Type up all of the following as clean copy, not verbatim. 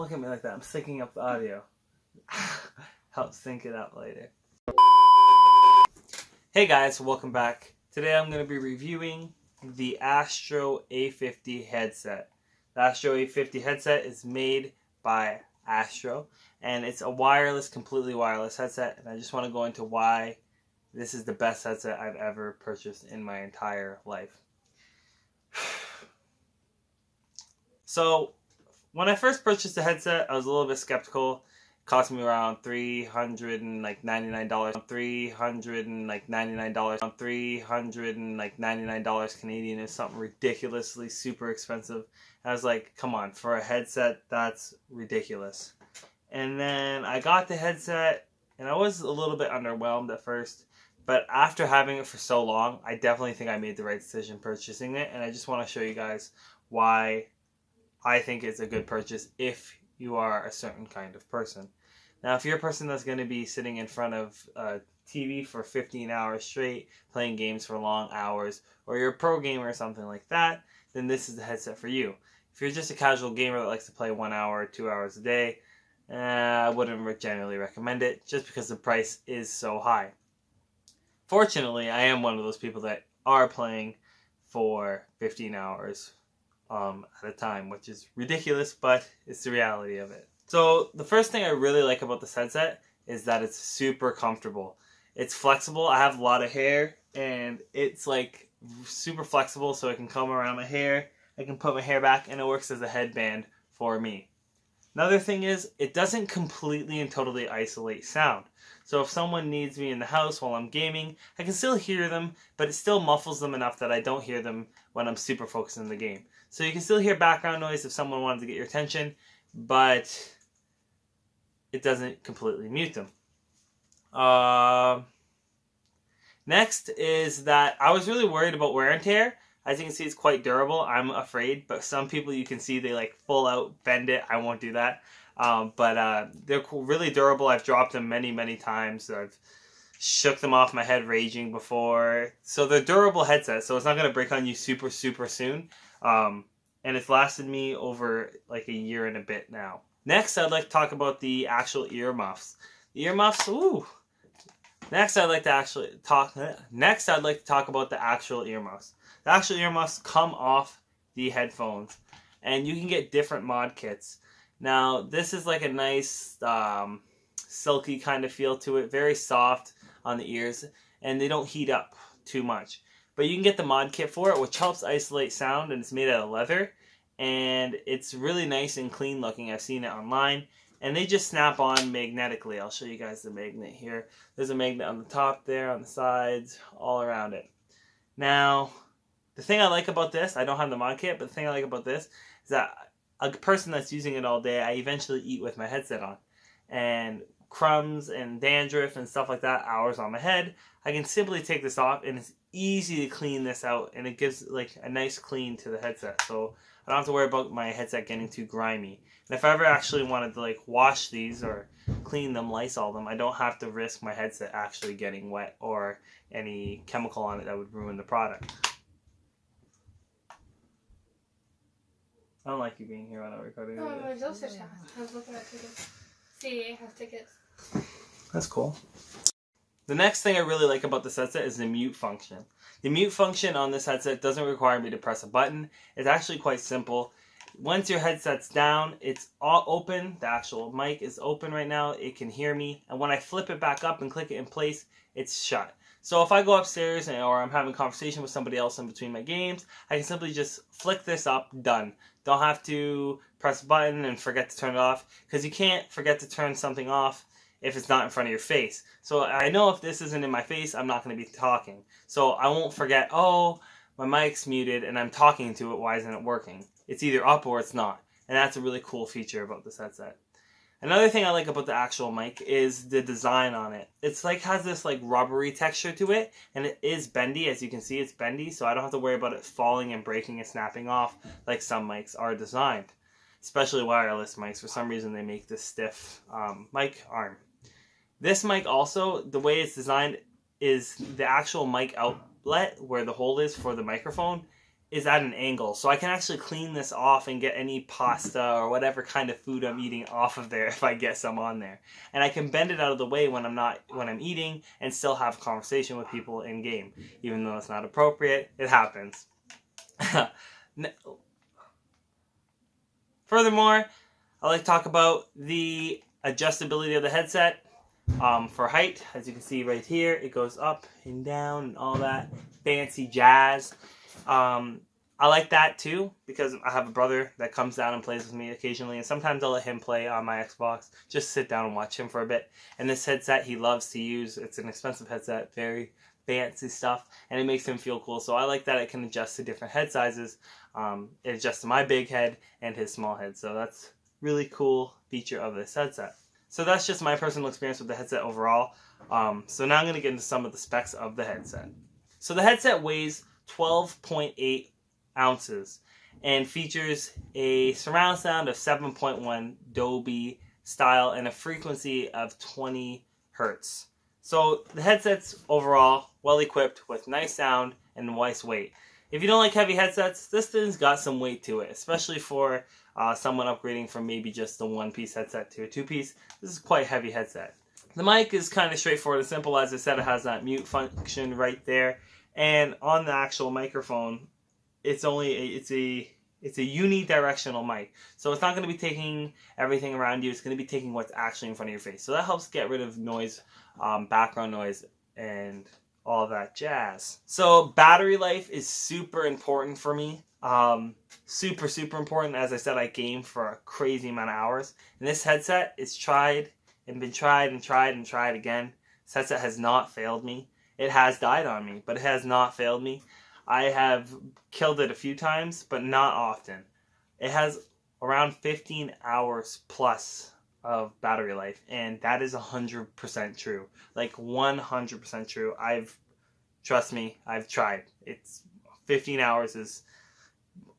look at me like that. I'm syncing up the audio. Help sync it up later. Hey guys, welcome back. Today I'm going to be reviewing the Astro A50 headset. The Astro A50 headset is made by Astro, and it's a wireless, completely wireless headset, and I just want to go into why this is the best headset I've ever purchased in my entire life. So, when I first purchased the headset, I was a little bit skeptical. It cost me around $399. $399 Canadian is something ridiculously super expensive. And I was like, come on, for a headset, that's ridiculous. And then I got the headset, and I was a little bit underwhelmed at first. But after having it for so long, I definitely think I made the right decision purchasing it. And I just want to show you guys why I think it's a good purchase if you are a certain kind of person. Now, if you're a person that's going to be sitting in front of a TV for 15 hours straight, playing games for long hours, or you're a pro gamer or something like that, then this is the headset for you. If you're just a casual gamer that likes to play 1 hour, 2 hours a day, I wouldn't generally recommend it just because the price is so high. Fortunately, I am one of those people that are playing for 15 hours at a time, which is ridiculous, but it's the reality of it. So the first thing I really like about this headset is that it's super comfortable. It's flexible. I have a lot of hair, and it's like super flexible, so it can come around my hair. I can put my hair back, and it works as a headband for me. Another thing is, it doesn't completely and totally isolate sound. So if someone needs me in the house while I'm gaming, I can still hear them, but it still muffles them enough that I don't hear them when I'm super focused in the game. So you can still hear background noise if someone wanted to get your attention, but it doesn't completely mute them. Next is that I was really worried about wear and tear. As you can see, it's quite durable. I'm afraid, but some people you can see they like full out bend it. I won't do that. But they're really durable. I've dropped them many times. I've shook them off my head raging before. So they're durable headsets, so it's not going to break on you super soon. And it's lasted me over like a year and a bit now. Next, I'd like to talk about the actual earmuffs. The earmuffs, ooh. Next, I'd like to talk about the actual earmuffs. The actual earmuffs come off the headphones, and you can get different mod kits. Now, this is like a nice silky kind of feel to it, very soft on the ears, and they don't heat up too much. But you can get the mod kit for it, which helps isolate sound, and it's made out of leather, and it's really nice and clean looking. I've seen it online, and they just snap on magnetically. I'll show you guys the magnet here. There's a magnet on the top there, on the sides, all around it. Now, the thing I like about this, I don't have the mod kit, but the thing I like about this is that a person that's using it all day, I eventually eat with my headset on. And crumbs and dandruff and stuff like that, hours on my head, I can simply take this off, and it's easy to clean this out, and it gives like a nice clean to the headset. So I don't have to worry about my headset getting too grimy. And if I ever actually wanted to like wash these or clean them, Lysol them, I don't have to risk my headset actually getting wet or any chemical on it that would ruin the product. I don't like you being here on a recording. No, I was looking at tickets. See, I have tickets. That's cool. The next thing I really like about this headset is the mute function. The mute function on this headset doesn't require me to press a button. It's actually quite simple. Once your headset's down, it's all open. The actual mic is open right now. It can hear me. And when I flip it back up and click it in place, it's shut. So if I go upstairs or I'm having a conversation with somebody else in between my games, I can simply just flick this up, done. Don't have to press a button and forget to turn it off, because you can't forget to turn something off if it's not in front of your face. So I know if this isn't in my face, I'm not going to be talking. So I won't forget, oh, my mic's muted and I'm talking to it, why isn't it working? It's either up or it's not. And that's a really cool feature about this headset. Another thing I like about the actual mic is the design on it. It's like has this like rubbery texture to it, and it is bendy. As you can see, it's bendy, so I don't have to worry about it falling and breaking and snapping off like some mics are designed. Especially wireless mics. For some reason, they make this stiff mic arm. This mic also, the way it's designed is the actual mic outlet where the hole is for the microphone is at an angle, so I can actually clean this off and get any pasta or whatever kind of food I'm eating off of there if I get some on there. And I can bend it out of the way when I'm eating and still have a conversation with people in game, even though it's not appropriate. It happens. Furthermore, I like to talk about the adjustability of the headset. For height, as you can see right here, it goes up and down and all that fancy jazz. I like that too because I have a brother that comes down and plays with me occasionally, and sometimes I'll let him play on my Xbox, just sit down and watch him for a bit. And this headset he loves to use. It's an expensive headset, very fancy stuff, and it makes him feel cool. So I like that it can adjust to different head sizes. It adjusts to my big head and his small head, so that's really cool feature of this headset. So that's just my personal experience with the headset overall. So now I'm going to get into some of the specs of the headset. So the headset weighs 12.8 ounces and features a surround sound of 7.1 Dolby style and a frequency of 20 hertz. So the headset's overall well equipped with nice sound and nice weight. If you don't like heavy headsets, this thing's got some weight to it, especially for someone upgrading from maybe just a one-piece headset to a two-piece. This is quite a heavy headset. The mic is kind of straightforward and simple. As I said, it has that mute function right there. And on the actual microphone, it's a unidirectional mic. So it's not going to be taking everything around you. It's going to be taking what's actually in front of your face. So that helps get rid of noise, background noise, and all that jazz. So battery life is super important for me. Super important. As I said, I game for a crazy amount of hours. And this headset is tried and been tried and tried and tried again. This headset has not failed me. It has died on me, but it has not failed me. I have killed it a few times, but not often. It has around 15 hours plus of battery life, and that is 100% true. Like 100% true. Trust me, I've tried. It's 15 hours is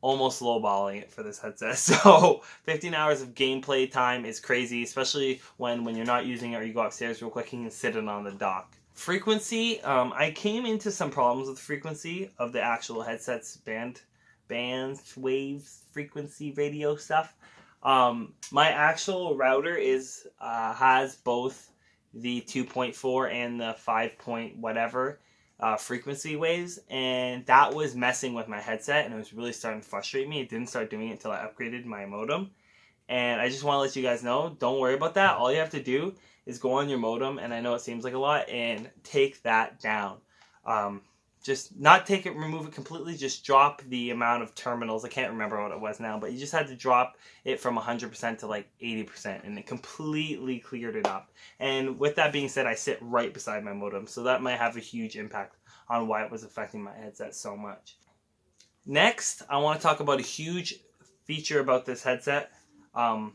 almost lowballing it for this headset. So 15 hours of gameplay time is crazy, especially when you're not using it or you go upstairs real quick and you can sit it on the dock. Frequency, I came into some problems with frequency of the actual headset's bands, waves, frequency, radio stuff. My actual router has both the 2.4 and the 5 point whatever frequency waves, and that was messing with my headset, and it was really starting to frustrate me. It didn't start doing it until I upgraded my modem, and I just want to let you guys know, don't worry about that. All you have to do is go on your modem, and I know it seems like a lot, and take that down. Just not take it, remove it completely, just drop the amount of terminals. I can't remember what it was now, but you just had to drop it from 100% to like 80%, and it completely cleared it up. And with that being said, I sit right beside my modem, so that might have a huge impact on why it was affecting my headset so much. Next, I want to talk about a huge feature about this headset. The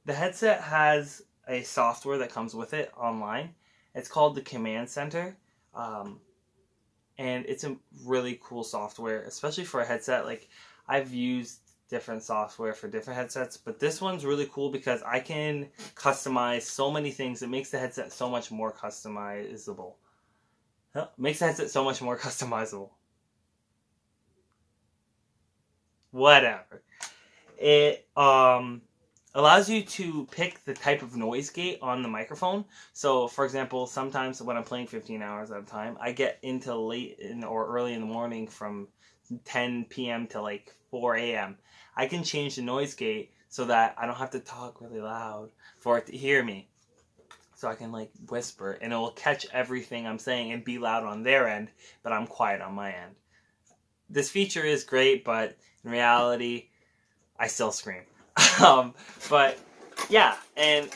headset has a software that comes with it online. It's called the Command Center. And it's a really cool software, especially for a headset. Like, I've used different software for different headsets, but this one's really cool because I can customize so many things. It makes the headset so much more customizable. Whatever. It allows you to pick the type of noise gate on the microphone. So, for example, sometimes when I'm playing 15 hours at a time, I get into late or early in the morning from 10 p.m. to like 4 a.m. I can change the noise gate so that I don't have to talk really loud for it to hear me. So I can like whisper, and it will catch everything I'm saying and be loud on their end, but I'm quiet on my end. This feature is great, but in reality, I still scream. But yeah, and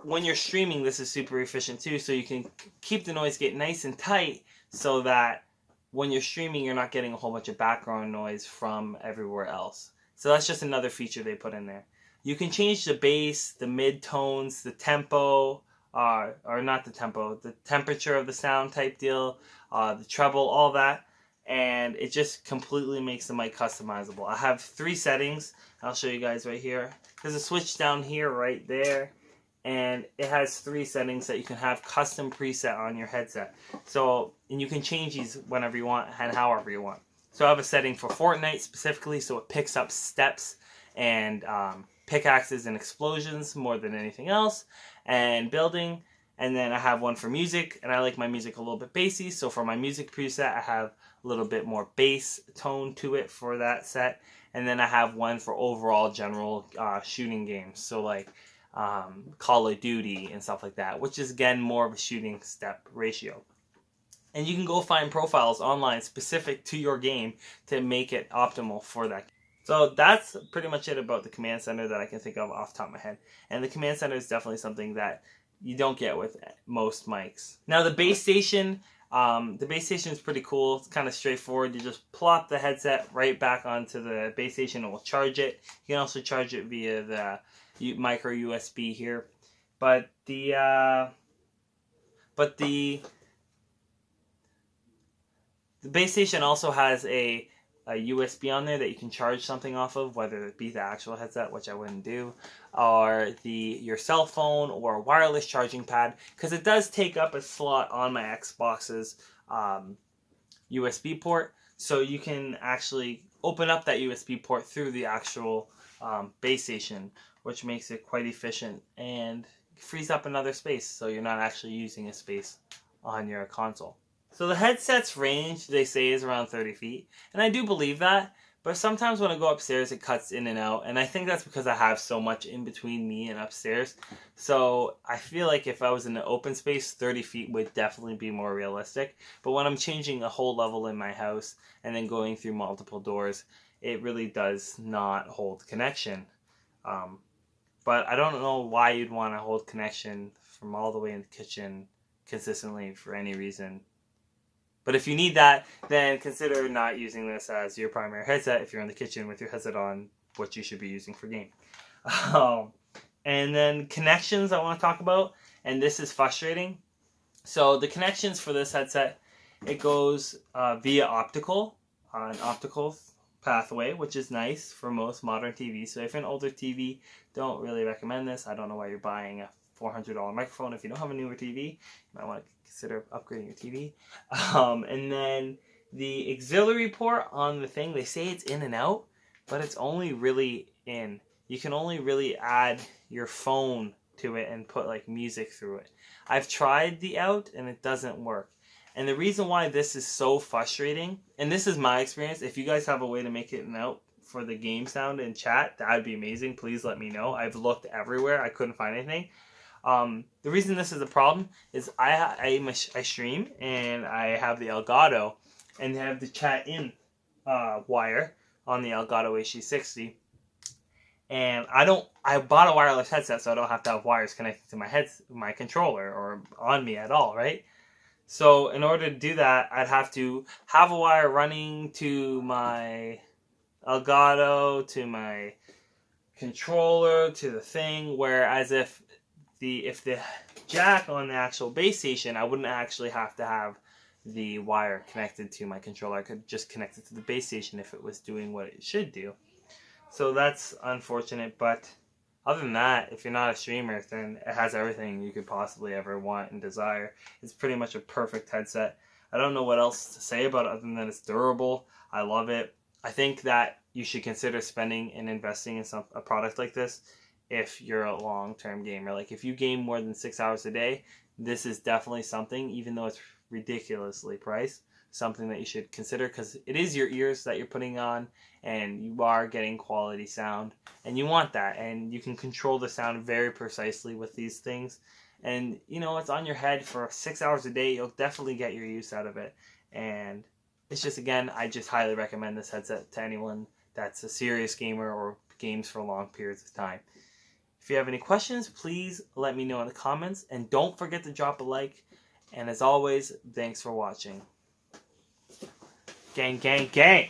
when you're streaming, this is super efficient too, so you can keep the noise gate nice and tight so that when you're streaming, you're not getting a whole bunch of background noise from everywhere else. So that's just another feature they put in there. You can change the bass, the mid-tones, the tempo, or not the tempo, the temperature of the sound type deal, the treble, all that. And it just completely makes the mic customizable. I have 3 settings. I'll show you guys right here. There's a switch down here right there, and it has 3 settings that you can have custom preset on your headset. So, and you can change these whenever you want and however you want. So I have a setting for Fortnite specifically, so it picks up steps and pickaxes and explosions more than anything else, and building. And then I have one for music, and I like my music a little bit bassy, so for my music preset I have a little bit more bass tone to it for that set. And then I have one for overall general shooting games, so like Call of Duty and stuff like that, which is again more of a shooting step ratio. And you can go find profiles online specific to your game to make it optimal for that. So that's pretty much it about the command center that I can think of off the top of my head. And the command center is definitely something that you don't get with most mics. Now the base station is pretty cool. It's kind of straightforward. You just plop the headset right back onto the base station and it will charge it. You can also charge it via the micro USB here. But the base station also has a USB on there that you can charge something off of, whether it be the actual headset, which I wouldn't do, or your cell phone or a wireless charging pad, because it does take up a slot on my Xbox's USB port, so you can actually open up that USB port through the actual base station, which makes it quite efficient and frees up another space, so you're not actually using a space on your console. So the headset's range, they say, is around 30 feet. And I do believe that. But sometimes when I go upstairs, it cuts in and out. And I think that's because I have so much in between me and upstairs. So I feel like if I was in an open space, 30 feet would definitely be more realistic. But when I'm changing a whole level in my house and then going through multiple doors, it really does not hold connection. But I don't know why you'd want to hold connection from all the way in the kitchen consistently for any reason. But if you need that, then consider not using this as your primary headset if you're in the kitchen with your headset on, what you should be using for game. And then connections I want to talk about, and this is frustrating. So the connections for this headset, it goes via optical, an optical pathway, which is nice for most modern TVs. So if you're an older TV, don't really recommend this. I don't know why you're buying a $400 microphone if you don't have a newer TV. You might want to consider upgrading your TV. And then the auxiliary port on the thing, they say it's in and out, but it's only really in. You can only really add your phone to it and put like music through it. I've tried the out and it doesn't work. And the reason why this is so frustrating, and this is my experience, if you guys have a way to make it an out for the game sound in chat, that would be amazing. Please let me know. I've looked everywhere. I couldn't find anything. The reason this is a problem is I stream and I have the Elgato and have the chat in wire on the Elgato HD60, and I bought a wireless headset so I don't have to have wires connected to my controller or on me at all, right? So in order to do that, I'd have to have a wire running to my Elgato, to my controller, to the thing, whereas if the jack on the actual base station, I wouldn't actually have to have the wire connected to my controller. I could just connect it to the base station if it was doing what it should do. So that's unfortunate, but other than that, if you're not a streamer, then it has everything you could possibly ever want and desire. It's pretty much a perfect headset. I don't know what else to say about it other than it's durable. I love it. I think that you should consider spending and investing in a product like this if you're a long-term gamer. Like if you game more than 6 hours a day, this is definitely something, even though it's ridiculously priced, something that you should consider, because it is your ears that you're putting on and you are getting quality sound and you want that, and you can control the sound very precisely with these things. And you know, it's on your head for 6 hours a day. You'll definitely get your use out of it. And it's just, again, I just highly recommend this headset to anyone that's a serious gamer or games for long periods of time. If you have any questions, please let me know in the comments, and don't forget to drop a like. And as always, thanks for watching. Gang, gang, gang!